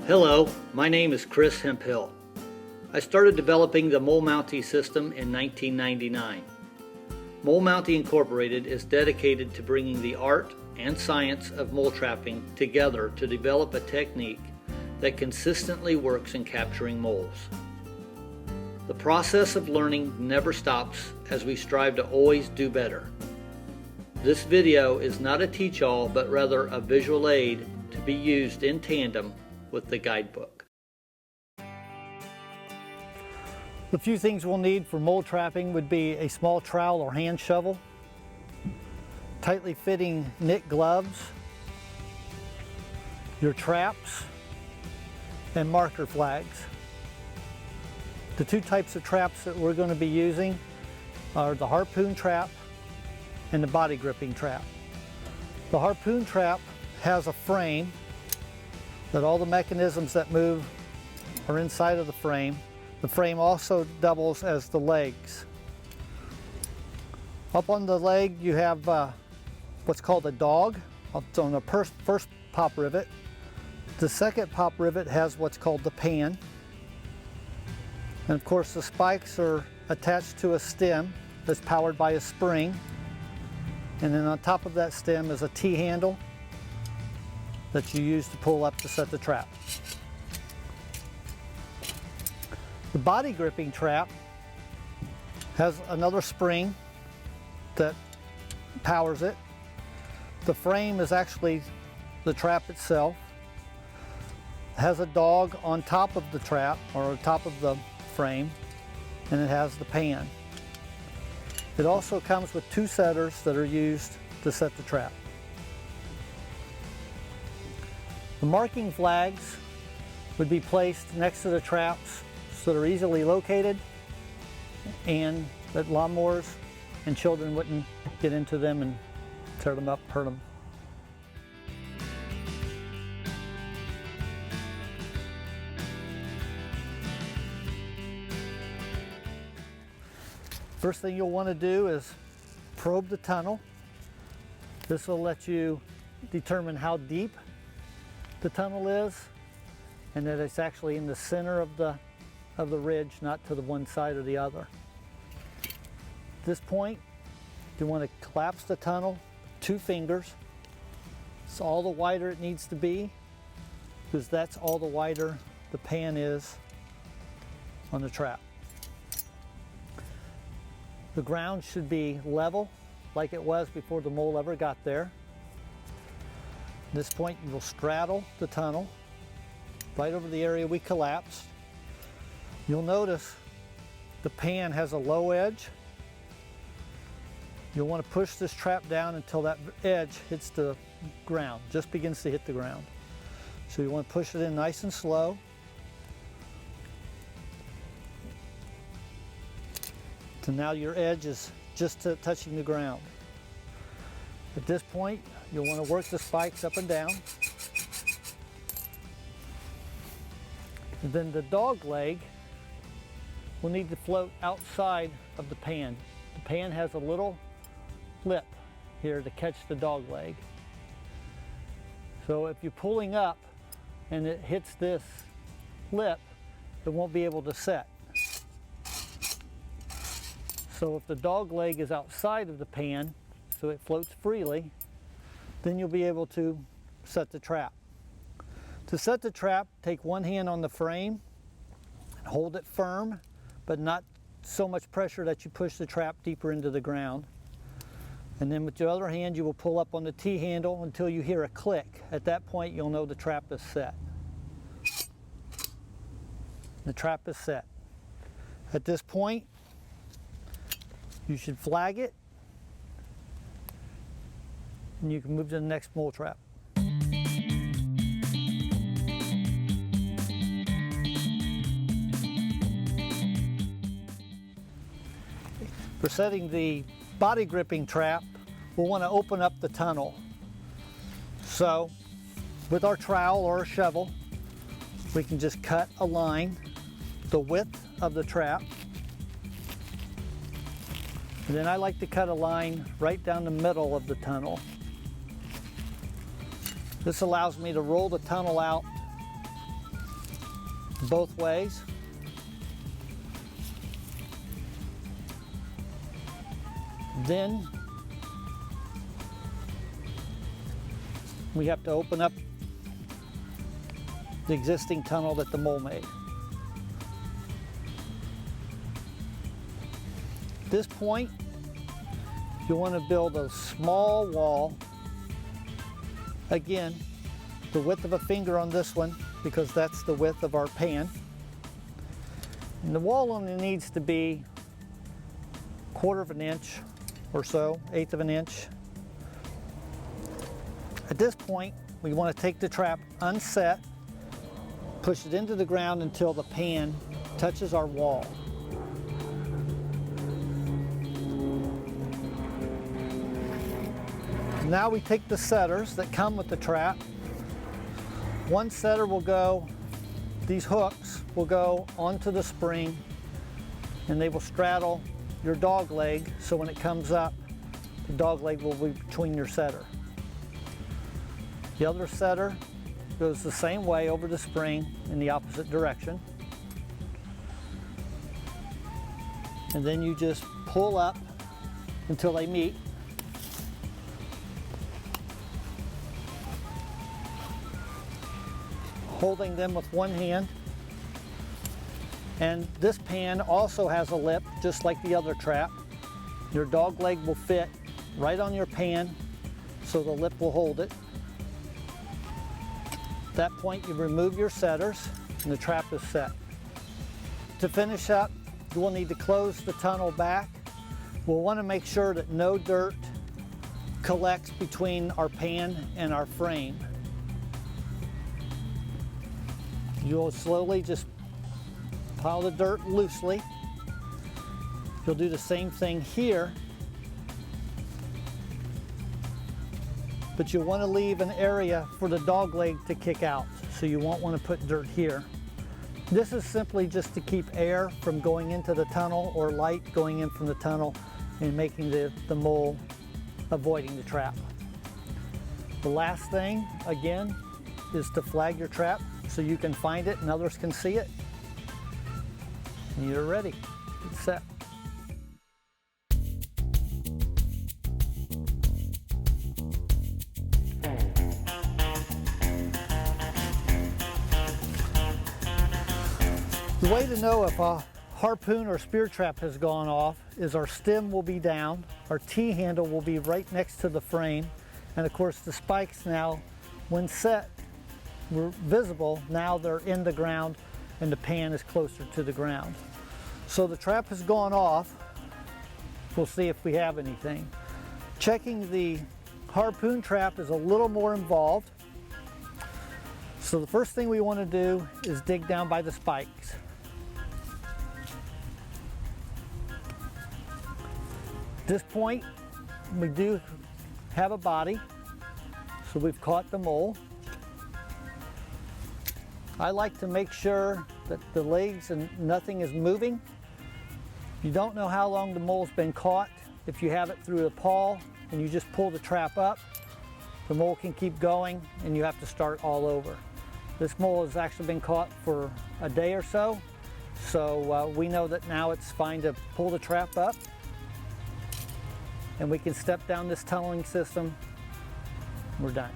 Hello, my name is Chris Hemphill. I started developing the Mountie system in 1999. Mountie Incorporated is dedicated to bringing the art and science of mole trapping together to develop a technique that consistently works in capturing moles. The process of learning never stops as we strive to always do better. This video is not a teach-all, but rather a visual aid to be used in tandem with the guidebook. The few things we'll need for mole trapping would be a small trowel or hand shovel, tightly fitting knit gloves, your traps, and marker flags. The two types of traps that we're going to be using are the harpoon trap and the body gripping trap. The harpoon trap has a frame that all the mechanisms that move are inside of the frame. The frame also doubles as the legs. Up on the leg you have what's called a dog on the first pop rivet. The second pop rivet has what's called the pan. And of course the spikes are attached to a stem that's powered by a spring. And then on top of that stem is a T-handle that you use to pull up to set the trap. The body gripping trap has another spring that powers it. The frame is actually the trap itself. It has a dog on top of the trap, or on top of the frame, and it has the pan. It also comes with two setters that are used to set the trap. The marking flags would be placed next to the traps so they're easily located and that lawnmowers and children wouldn't get into them and tear them up, hurt them. First thing you'll want to do is probe the tunnel. This will let you determine how deep the tunnel is and that it's actually in the center of the ridge, not to the one side or the other. At this point, you want to collapse the tunnel with 2 fingers. It's all the wider it needs to be, because that's all the wider the pan is on the trap. The ground should be level like it was before the mole ever got there. At this point you will straddle the tunnel right over the area we collapsed. You'll notice the pan has a low edge. You'll want to push this trap down until that edge hits the ground, just begins to hit the ground. So you want to push it in nice and slow. So now your edge is just touching the ground. At this point, you'll want to work the spikes up and down. And then the dog leg will need to float outside of the pan. The pan has a little lip here to catch the dog leg. So if you're pulling up and it hits this lip, it won't be able to set. So if the dog leg is outside of the pan, so it floats freely, then you'll be able to set the trap. To set the trap, take one hand on the frame and hold it firm, but not so much pressure that you push the trap deeper into the ground. And then with your other hand, you will pull up on the T-handle until you hear a click. At that point, you'll know the trap is set. The trap is set. At this point, you should flag it, and you can move to the next mole trap. For setting the body gripping trap, we'll want to open up the tunnel. So with our trowel or a shovel, we can just cut a line the width of the trap. And then I like to cut a line right down the middle of the tunnel. This allows me to roll the tunnel out both ways. Then we have to open up the existing tunnel that the mole made. At this point, you want to build a small wall. Again, the width of a finger on this one, because that's the width of our pan. And the wall only needs to be 1/4 of an inch or so, 1/8 of an inch. At this point, we want to take the trap unset, push it into the ground until the pan touches our wall. Now we take the setters that come with the trap. One setter will go, these hooks will go onto the spring and they will straddle your dog leg, so when it comes up, the dog leg will be between your setter. The other setter goes the same way over the spring in the opposite direction. And then you just pull up until they meet. Holding them with one hand. And this pan also has a lip, just like the other trap. Your dog leg will fit right on your pan, so the lip will hold it. At that point, you remove your setters, and the trap is set. To finish up, you will need to close the tunnel back. We'll want to make sure that no dirt collects between our pan and our frame. You'll slowly just pile the dirt loosely. You'll do the same thing here, but you'll want to leave an area for the dog leg to kick out, so you won't want to put dirt here. This is simply just to keep air from going into the tunnel or light going in from the tunnel and making the mole avoiding the trap. The last thing, again, is to flag your trap so you can find it and others can see it. And you're ready. It's set. The way to know if a harpoon or spear trap has gone off is our stem will be down, our T-handle will be right next to the frame, and of course the spikes now, when set, were visible. Now they're in the ground and the pan is closer to the ground. So the trap has gone off. We'll see if we have anything. Checking the harpoon trap is a little more involved. So the first thing we want to do is dig down by the spikes. At this point, we do have a body, so we've caught the mole. I like to make sure that the legs and nothing is moving. You don't know how long the mole's been caught. If you have it through the paw and you just pull the trap up, the mole can keep going and you have to start all over. This mole has actually been caught for a day or so, so we know that now it's fine to pull the trap up and we can step down this tunneling system. We're done.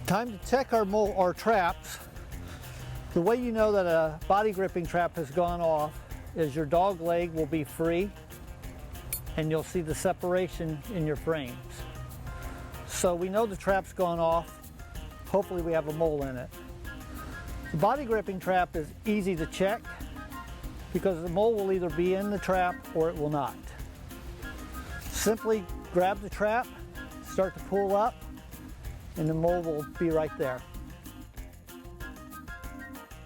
Time to check our traps. The way you know that a body gripping trap has gone off is your dog leg will be free and you'll see the separation in your frames. So we know the trap's gone off. Hopefully we have a mole in it. The body gripping trap is easy to check because the mole will either be in the trap or it will not. Simply grab the trap, start to pull up, and the mole will be right there.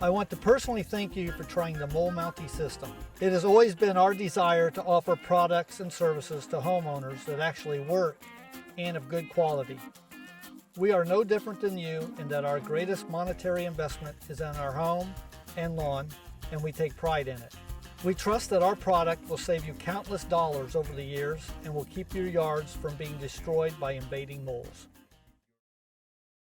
I want to personally thank you for trying the Mountie system. It has always been our desire to offer products and services to homeowners that actually work and of good quality. We are no different than you in that our greatest monetary investment is in our home and lawn, and we take pride in it. We trust that our product will save you countless dollars over the years and will keep your yards from being destroyed by invading moles.